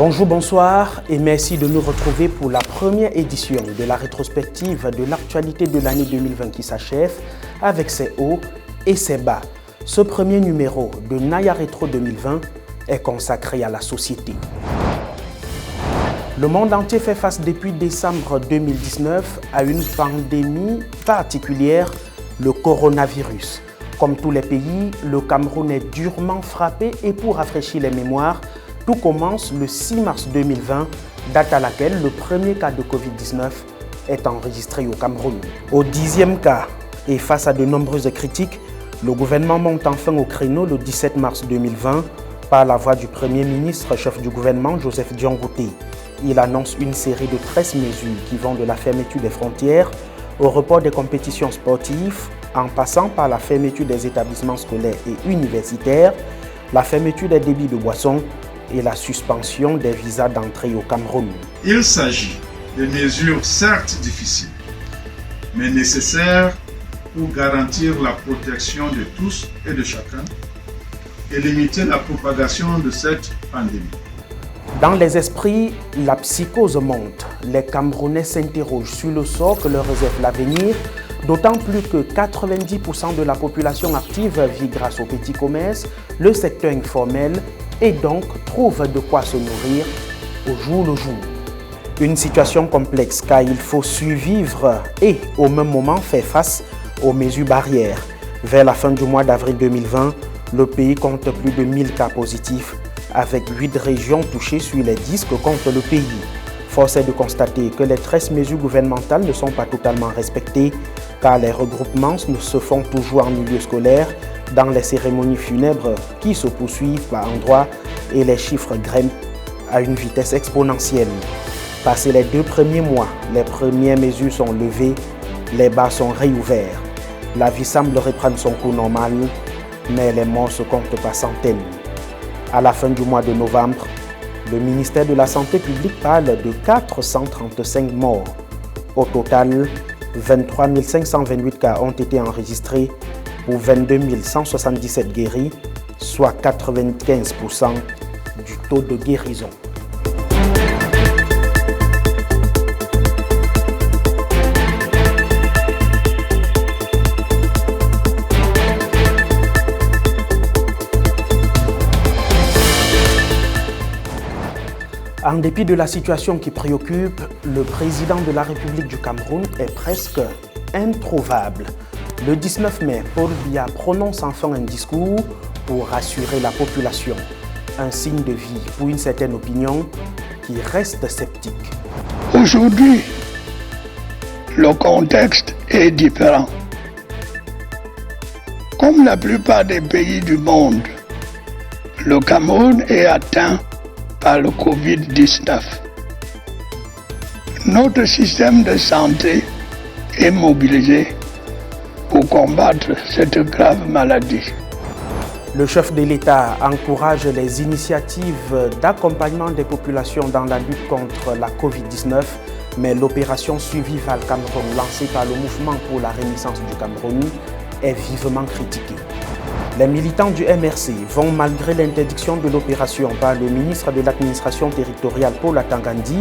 Bonjour, bonsoir et merci de nous retrouver pour la première édition de la rétrospective de l'actualité de l'année 2020 qui s'achève avec ses hauts et ses bas. Ce premier numéro de Naya Rétro 2020 est consacré à la société. Le monde entier fait face depuis décembre 2019 à une pandémie particulière, le coronavirus. Comme tous les pays, le Cameroun est durement frappé et pour rafraîchir les mémoires, tout commence le 6 mars 2020, date à laquelle le premier cas de Covid-19 est enregistré au Cameroun. Au 10e cas, et face à de nombreuses critiques, le gouvernement monte enfin au créneau le 17 mars 2020 par la voix du Premier ministre, chef du gouvernement, Joseph Diangote. Il annonce une série de 13 mesures qui vont de la fermeture des frontières au report des compétitions sportives, en passant par la fermeture des établissements scolaires et universitaires, la fermeture des débits de boissons et la suspension des visas d'entrée au Cameroun. Il s'agit de mesures certes difficiles, mais nécessaires pour garantir la protection de tous et de chacun et limiter la propagation de cette pandémie. Dans les esprits, la psychose monte. Les Camerounais s'interrogent sur le sort que leur réserve l'avenir, d'autant plus que 90% de la population active vit grâce au petit commerce, le secteur informel, et donc trouve de quoi se nourrir au jour le jour. Une situation complexe car il faut survivre et au même moment faire face aux mesures barrières. Vers la fin du mois d'avril 2020, le pays compte plus de 1000 cas positifs avec 8 régions touchées sur les 10 que compte le pays. Force est de constater que les 13 mesures gouvernementales ne sont pas totalement respectées car les regroupements se font toujours en milieu scolaire, dans les cérémonies funèbres qui se poursuivent par endroits et les chiffres grimpent à une vitesse exponentielle. Passé les 2 premiers mois, les premières mesures sont levées, les bars sont réouverts. La vie semble reprendre son cours normal, mais les morts se comptent par centaines. À la fin du mois de novembre, le ministère de la Santé publique parle de 435 morts. Au total, 23 528 cas ont été enregistrés pour 22 177 guéris, soit 95% du taux de guérison. En dépit de la situation qui préoccupe, le président de la République du Cameroun est presque introuvable. Le 19 mai, Paul Biya prononce enfin un discours pour rassurer la population. Un signe de vie pour une certaine opinion qui reste sceptique. Aujourd'hui, le contexte est différent. Comme la plupart des pays du monde, le Cameroun est atteint par le Covid-19. Notre système de santé est mobilisé pour combattre cette grave maladie. Le chef de l'État encourage les initiatives d'accompagnement des populations dans la lutte contre la Covid-19, mais l'opération Survival Cameroun lancée par le mouvement pour la renaissance du Cameroun est vivement critiquée. Les militants du MRC vont, malgré l'interdiction de l'opération par le ministre de l'administration territoriale Paul Atangandi,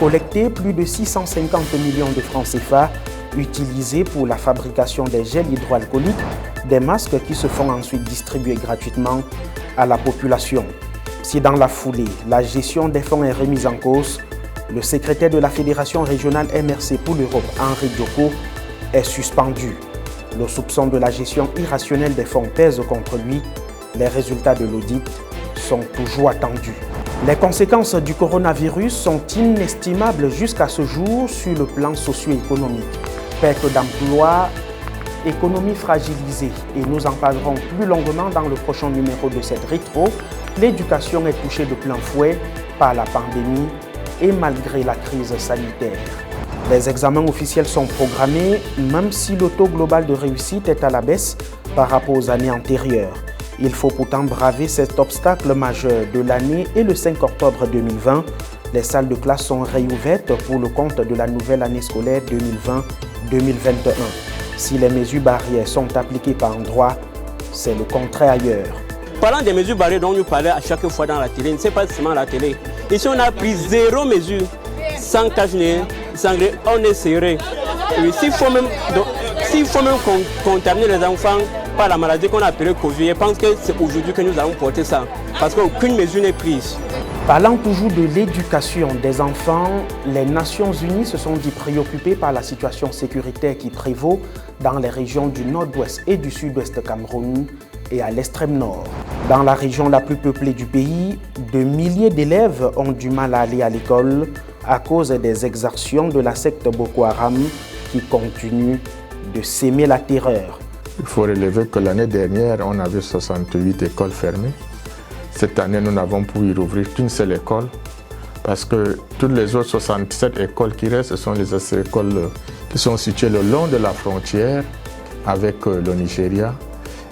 collecter plus de 650 millions de francs CFA utilisés pour la fabrication des gels hydroalcooliques, des masques qui se font ensuite distribuer gratuitement à la population. Si dans la foulée, la gestion des fonds est remise en cause, le secrétaire de la Fédération régionale MRC pour l'Europe, Henri Dioko, est suspendu. Le soupçon de la gestion irrationnelle des fonds pèse contre lui. Les résultats de l'audit sont toujours attendus. Les conséquences du coronavirus sont inestimables jusqu'à ce jour sur le plan socio-économique. Perte d'emploi, économie fragilisée, et nous en parlerons plus longuement dans le prochain numéro de cette rétro. L'éducation est touchée de plein fouet par la pandémie et malgré la crise sanitaire. Les examens officiels sont programmés, même si le taux global de réussite est à la baisse par rapport aux années antérieures. Il faut pourtant braver cet obstacle majeur de l'année et le 5 octobre 2020, les salles de classe sont réouvertes pour le compte de la nouvelle année scolaire 2020-2021. Si les mesures barrières sont appliquées par endroits, c'est le contraire ailleurs. Parlant des mesures barrières dont nous parlons à chaque fois dans la télé, ce n'est pas seulement la télé. Ici, on a pris 0 mesure, sans cache-nez, sans gré, on est serré. S'il faut même contaminer les enfants par la maladie qu'on a appelée Covid, je pense que c'est aujourd'hui que nous allons porter ça, parce qu'aucune mesure n'est prise. Parlant toujours de l'éducation des enfants, les Nations Unies se sont dit préoccupées par la situation sécuritaire qui prévaut dans les régions du nord-ouest et du sud-ouest Cameroun et à l'extrême nord. Dans la région la plus peuplée du pays, de milliers d'élèves ont du mal à aller à l'école à cause des exactions de la secte Boko Haram qui continue de s'aimer la terreur. Il faut relever que l'année dernière, on avait 68 écoles fermées. Cette année, nous n'avons pu y rouvrir qu'une seule école parce que toutes les autres 67 écoles qui restent, ce sont les écoles qui sont situées le long de la frontière avec le Nigeria.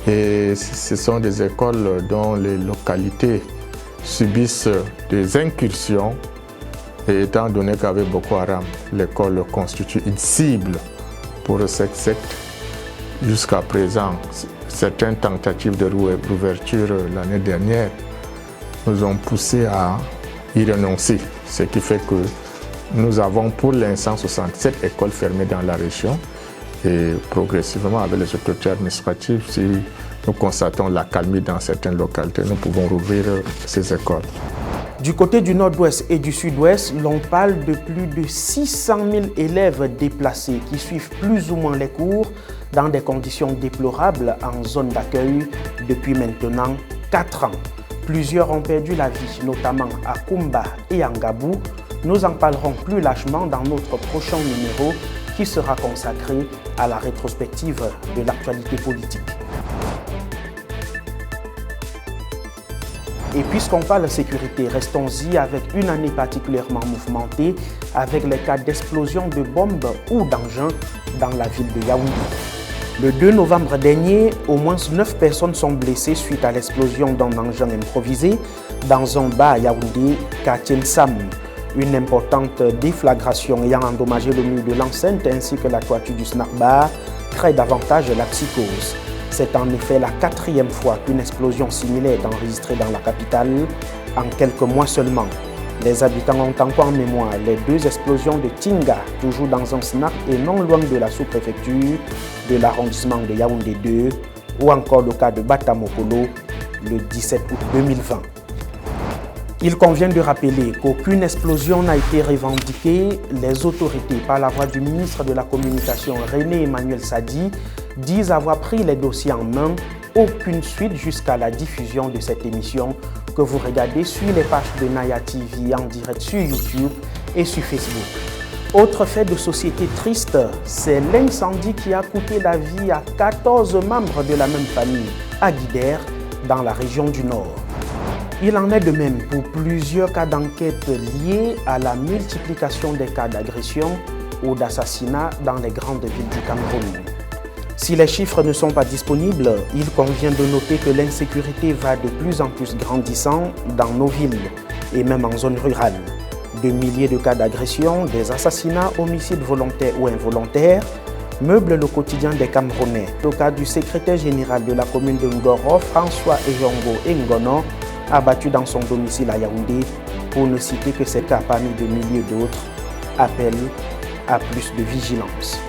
Et ce sont des écoles dont les localités subissent des incursions. Et étant donné qu'avec Boko Haram, l'école constitue une cible pour cette secte, jusqu'à présent, certaines tentatives de réouverture l'année dernière nous ont poussé à y renoncer. Ce qui fait que nous avons pour l'instant 67 écoles fermées dans la région. Et progressivement, avec les autorités administratives, si nous constatons l'accalmie dans certaines localités, nous pouvons rouvrir ces écoles. Du côté du nord-ouest et du sud-ouest, l'on parle de plus de 600 000 élèves déplacés qui suivent plus ou moins les cours dans des conditions déplorables en zone d'accueil depuis maintenant 4 ans. Plusieurs ont perdu la vie, notamment à Kumba et à Ngabou. Nous en parlerons plus largement dans notre prochain numéro qui sera consacré à la rétrospective de l'actualité politique. Et puisqu'on parle sécurité, restons-y avec une année particulièrement mouvementée avec les cas d'explosion de bombes ou d'engins dans la ville de Yaoundé. Le 2 novembre dernier, au moins 9 personnes sont blessées suite à l'explosion d'un engin improvisé dans un bar à Yaoundé, quartier Nsam. Une importante déflagration ayant endommagé le mur de l'enceinte ainsi que la toiture du snack bar crée davantage la psychose. C'est en effet la 4e fois qu'une explosion similaire est enregistrée dans la capitale en quelques mois seulement. Les habitants ont encore en mémoire les 2 explosions de Tinga, toujours dans un snack et non loin de la sous-préfecture de l'arrondissement de Yaoundé 2, ou encore le cas de Batamokolo le 17 août 2020. Il convient de rappeler qu'aucune explosion n'a été revendiquée. Les autorités, par la voix du ministre de la Communication René Emmanuel Sadi, disent avoir pris les dossiers en main. Aucune suite jusqu'à la diffusion de cette émission que vous regardez sur les pages de Naya TV en direct sur YouTube et sur Facebook. Autre fait de société triste, c'est l'incendie qui a coûté la vie à 14 membres de la même famille à Guidère, dans la région du Nord. Il en est de même pour plusieurs cas d'enquête liés à la multiplication des cas d'agression ou d'assassinat dans les grandes villes du Cameroun. Si les chiffres ne sont pas disponibles, il convient de noter que l'insécurité va de plus en plus grandissant dans nos villes et même en zone rurale. De milliers de cas d'agression, des assassinats, homicides volontaires ou involontaires meublent le quotidien des Camerounais. Le cas du secrétaire général de la commune de Ngoro, François Ejongo Ngono, abattu dans son domicile à Yaoundé, pour ne citer que ces cas parmi de milliers d'autres, appellent à plus de vigilance.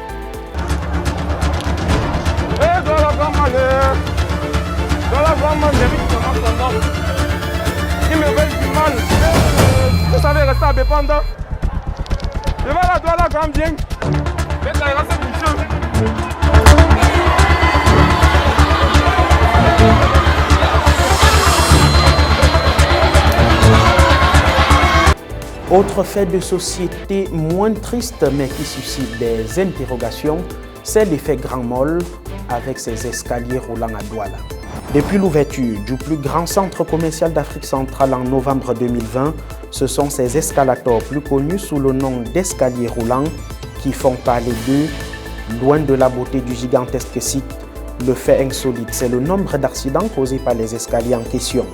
Ils me veulent du mal. Vous savez rester indépendant. Je vais la droite là quand bien. Mais ça ira cette mission. Autre fait de société moins triste mais qui suscite des interrogations, c'est l'effet Grand Mall avec ses escaliers roulants à Douala. Depuis l'ouverture du plus grand centre commercial d'Afrique centrale en novembre 2020, ce sont ces escalators plus connus sous le nom d'escaliers roulants qui font parler d'eux. Loin de la beauté du gigantesque site, le fait insolite, c'est le nombre d'accidents causés par les escaliers en question.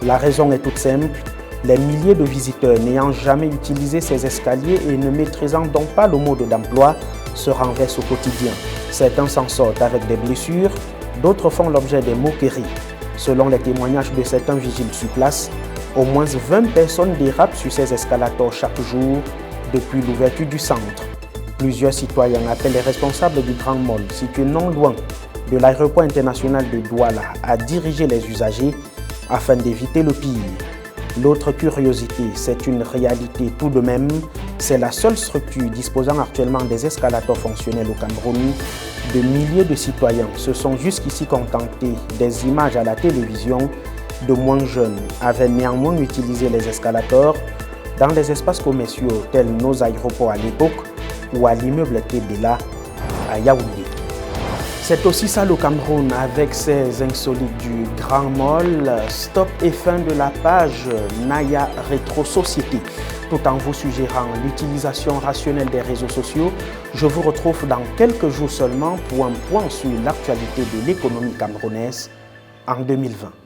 La raison est toute simple. Les milliers de visiteurs n'ayant jamais utilisé ces escaliers et ne maîtrisant donc pas le mode d'emploi se renversent au quotidien. Certains s'en sortent avec des blessures, d'autres font l'objet des moqueries. Selon les témoignages de certains vigiles sur place, Au moins 20 personnes dérapent sur ces escalators chaque jour depuis l'ouverture du centre. Plusieurs citoyens appellent les responsables du Grand Mall, situé non loin de l'aéroport international de Douala, à diriger les usagers afin d'éviter le pire. L'autre curiosité, c'est une réalité tout de même, c'est la seule structure disposant actuellement des escalators fonctionnels au Cameroun. De milliers de citoyens se sont jusqu'ici contentés des images à la télévision. De moins jeunes avaient néanmoins utilisé les escalators dans les espaces commerciaux tels nos aéroports à l'époque ou à l'immeuble Tebela à Yaoundé. C'est aussi ça le Cameroun avec ses insolites du Grand Mall. Stop et fin de la page Naya Rétro Société. Tout en vous suggérant l'utilisation rationnelle des réseaux sociaux, je vous retrouve dans quelques jours seulement pour un point sur l'actualité de l'économie camerounaise en 2020.